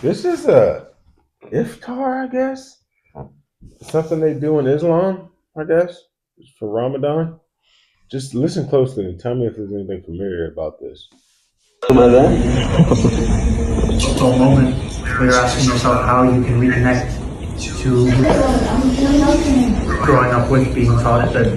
This is a iftar, I guess. Something they do in Islam, I guess, for Ramadan. Just listen closely and tell me if there's anything familiar about this. For a moment where you're asking yourself how you can reconnect to growing up with being taught that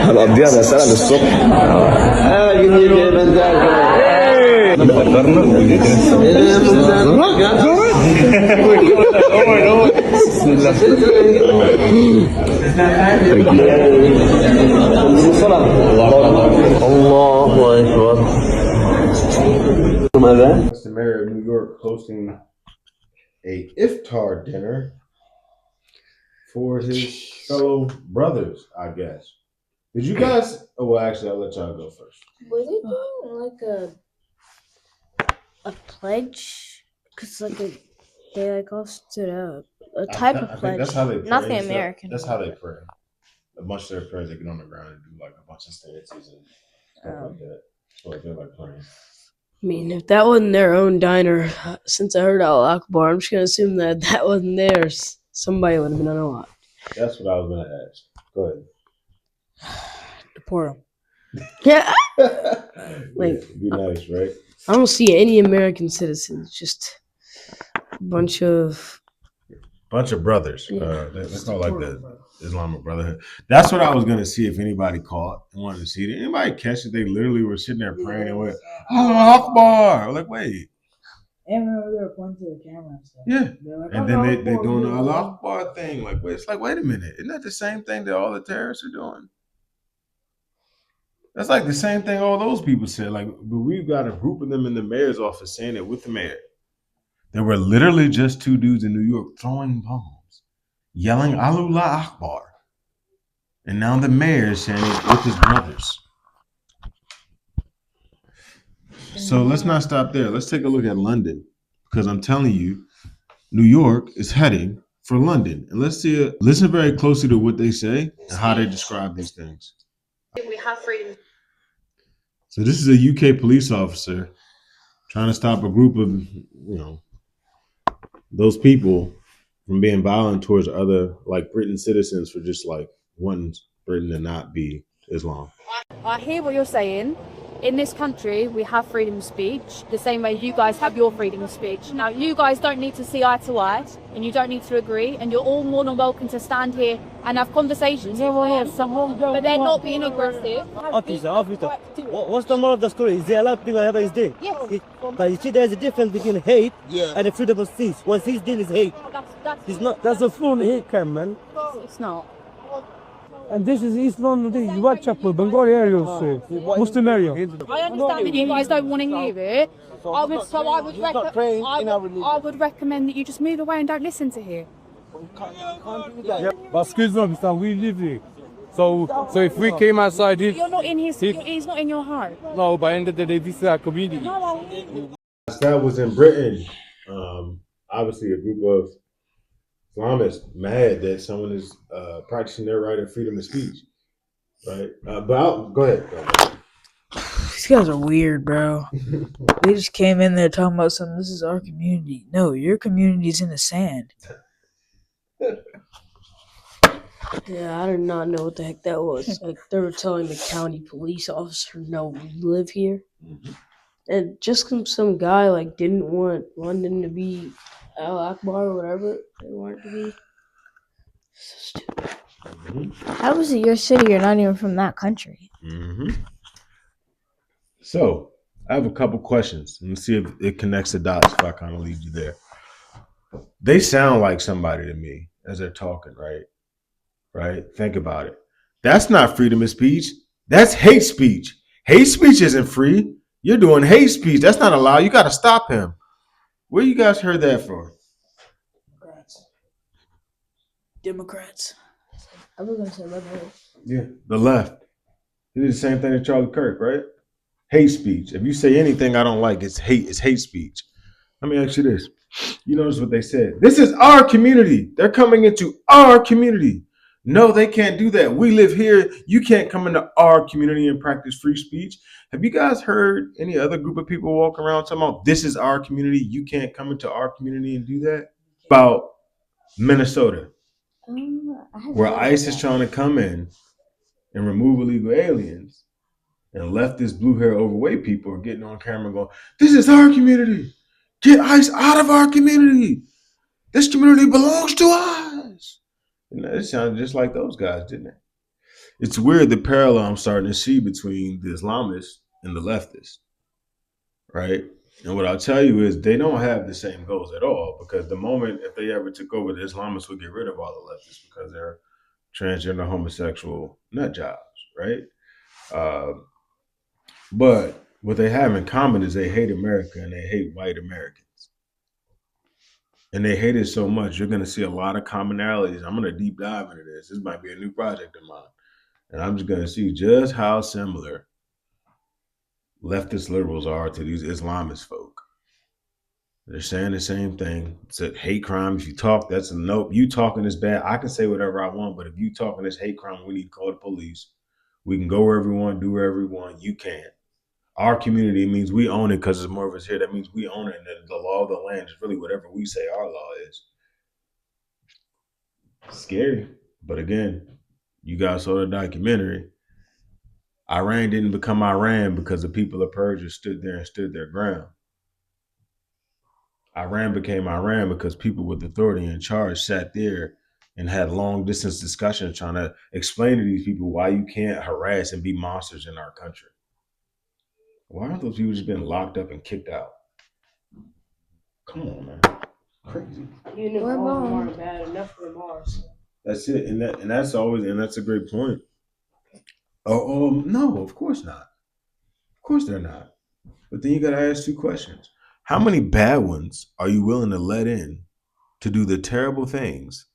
هنقضيها مسألة للصبح. The mayor of New York hosting a iftar dinner for his fellow brothers, I guess. Did you guys? Oh, well, actually, I'll let y'all go first. Were they doing like a pledge? Cause they like all stood up. A type of pledge. That's how they pray. Nothing American. That's how they pray. A bunch of their prayers, they get on the ground and do like a bunch of stances and stuff like that. So they're like praying. I mean, if that wasn't their own diner, since I heard Al Akbar, I'm just gonna assume that wasn't theirs. Somebody would have been unlocked. That's what I was gonna ask. Go ahead. Deport them. Yeah. Like, be nice, right? I don't see any American citizens. Just a bunch of brothers. Yeah. They call it like the Islamic Brotherhood. That's what I was gonna see if anybody caught and wanted to see it. Anybody catch it? They literally were sitting there praying and went, "Allah Akbar!" I'm like, wait. And remember they were pointing to the camera and stuff. Yeah. Like, And then they doing the Allah Akbar thing. Like, wait, it's like, wait a minute. Isn't that the same thing that all the terrorists are doing? That's like the same thing all those people said. Like, but we've got a group of them in the mayor's office saying it with the mayor. There were literally just two dudes in New York throwing bombs, yelling Allah Akbar. And now the mayor is saying it with his brothers. So let's not stop there. Let's take a look at London, because I'm telling you, New York is heading for London. And let's see, listen very closely to what they say and how they describe these things. We have freedom. So this is a UK police officer trying to stop a group of, those people from being violent towards other, like, Britain citizens for just like wanting Britain to not be Islam. I hear what you're saying. In this country, we have freedom of speech, the same way you guys have your freedom of speech. Now, you guys don't need to see eye to eye, and you don't need to agree, and you're all more than welcome to stand here and have conversations. But they're not being aggressive. Officer, what's the moral of the story? Is there allowed people whatever is there? Yes. But you see, there's a difference between hate and the freedom of speech. What he's doing is hate. That's a full hate crime, man. It's not. And this is Islam, this is Whitechapel, Bengali areas, Muslim area. I understand that you guys don't want to hear it. I would recommend that you just move away and don't listen to him. Yeah, but excuse me, Mr. We live here. So if we came outside here... You're not in his... He's not in your heart. No, by the end of the day, this is our community. That was in Britain. Obviously, a group of Islamists mad that someone is practicing their right of freedom of speech, right? Go ahead. These guys are weird, bro. They just came in there talking about something. This is our community. No, your community's in the sand. Yeah, I did not know what the heck that was. Like, they were telling the county police officer, no, we live here. Mm-hmm. And just some guy, like, didn't want London to be Al Akbar or whatever they want it to be. So stupid. Mm-hmm. How is it your city? You're not even from that country. Mm-hmm. So I have a couple questions. Let's see if it connects the dots. If I kind of lead you there, they sound like somebody to me as they're talking, right? Right? Think about it. That's not freedom of speech. That's hate speech. Hate speech isn't free. You're doing hate speech. That's not allowed. You got to stop him. Where you guys heard that from? Democrats. I was gonna say liberals. Yeah, the left. They did the same thing to Charlie Kirk, right? Hate speech. If you say anything I don't like, it's hate speech. Let me ask you this. You notice what they said? This is our community. They're coming into our community. No, they can't do that. We live here. You can't come into our community and practice free speech. Have you guys heard any other group of people walk around talking about this is our community? You can't come into our community and do that? About Minnesota, where ICE is trying to come in and remove illegal aliens, and leftist blue hair overweight people are getting on camera and going, this is our community. Get ICE out of our community. This community belongs to us. And it sounded just like those guys, didn't it? It's weird the parallel I'm starting to see between the Islamists and the leftists, right? And what I'll tell you is they don't have the same goals at all, because the moment if they ever took over, the Islamists would get rid of all the leftists because they're transgender, homosexual nut jobs, right? But what they have in common is they hate America and they hate white Americans. And they hate it so much, you're going to see a lot of commonalities. I'm going to deep dive into this. This might be a new project of mine. And I'm just going to see just how similar leftist liberals are to these Islamist folk. They're saying the same thing. It's a hate crime. If you talk, that's a nope. You talking is bad. I can say whatever I want, but if you talking this hate crime, we need to call the police. We can go wherever we want, do wherever we want. You can't. Our community means we own it because there's more of us here. That means we own it. And the law of the land is really whatever we say our law is. Scary. But again, you guys saw the documentary. Iran didn't become Iran because the people of Persia stood there and stood their ground. Iran became Iran because people with authority in charge sat there and had long distance discussions trying to explain to these people why you can't harass and be monsters in our country. Why aren't those people just been locked up and kicked out? Come on, man. Crazy. Even if all of them aren't bad, enough of them are. So. That's it. And that's a great point. No, of course not. Of course they're not. But then you gotta ask two questions. How many bad ones are you willing to let in to do the terrible things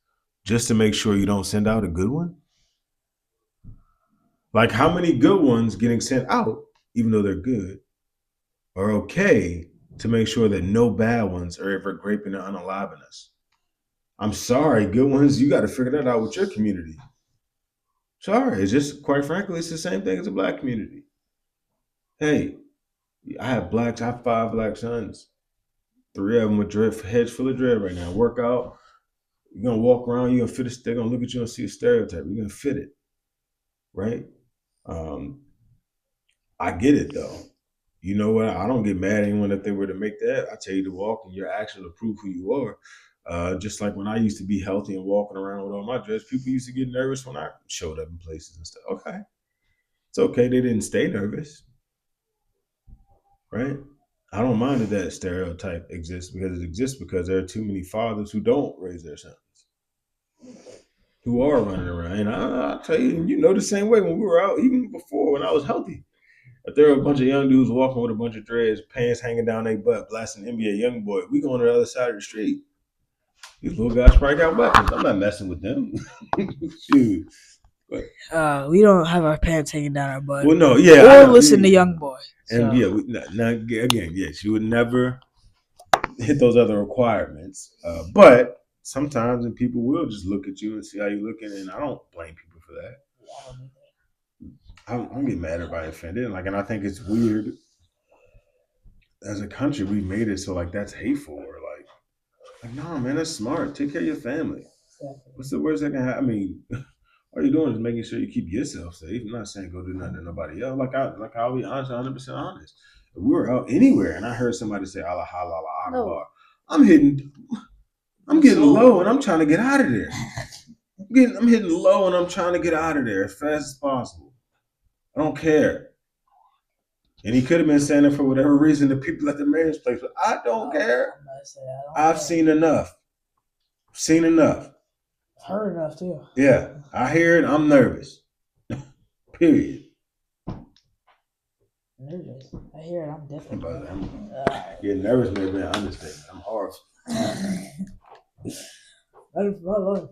just to make sure you don't send out a good one? Like, how many good ones getting sent out, even though they're good, are okay to make sure that no bad ones are ever graping and unaliving us? I'm sorry, good ones, you got to figure that out with your community. Sorry, it's just, quite frankly, it's the same thing as a black community. Hey, I have 5 black sons. 3 of them with heads full of dread right now. Work out. You're going to walk around, you're going to fit it. They're going to look at you and see a stereotype. You're going to fit it. Right? I get it, though. You know what? I don't get mad at anyone if they were to make that. I tell you to walk, and your actions will prove who you are. Just like when I used to be healthy and walking around with all my dreads, people used to get nervous when I showed up in places and stuff. Okay. It's okay. They didn't stay nervous. Right? I don't mind that stereotype exists because there are too many fathers who don't raise their sons, who are running around. And I'll tell you, you know the same way when we were out, even before when I was healthy. If there were a bunch of young dudes walking with a bunch of dreads, pants hanging down their butt, blasting NBA Youngboy, we go on the other side of the street. These little guys probably got weapons. I'm not messing with them. Shoot. We don't have our pants hanging down our butt. Well, no, yeah. Or listen to Young Boy. And again, yes, you would never hit those other requirements. But sometimes people will just look at you and see how you're looking, and I don't blame people for that. I don't get mad at everybody offended. And I think it's weird. As a country, we made it so that's hateful, or no, man, that's smart. Take care of your family. What's the worst that can happen? I mean, all you're doing is making sure you keep yourself safe. I'm not saying go do nothing to nobody else. I'll be honest, 100% honest. If we were out anywhere and I heard somebody say Allah halala akbar, I'm getting low and I'm trying to get out of there. I'm hitting low and I'm trying to get out of there as fast as possible. I don't care. And he could have been saying it for whatever reason, the people at the mayor's place, but I don't care. I've seen enough. Heard enough too. Yeah, I hear it. I'm nervous. Period. Nervous. I hear it. I'm different. I'm getting nervous, maybe. I understand. I'm horrible. That is my life.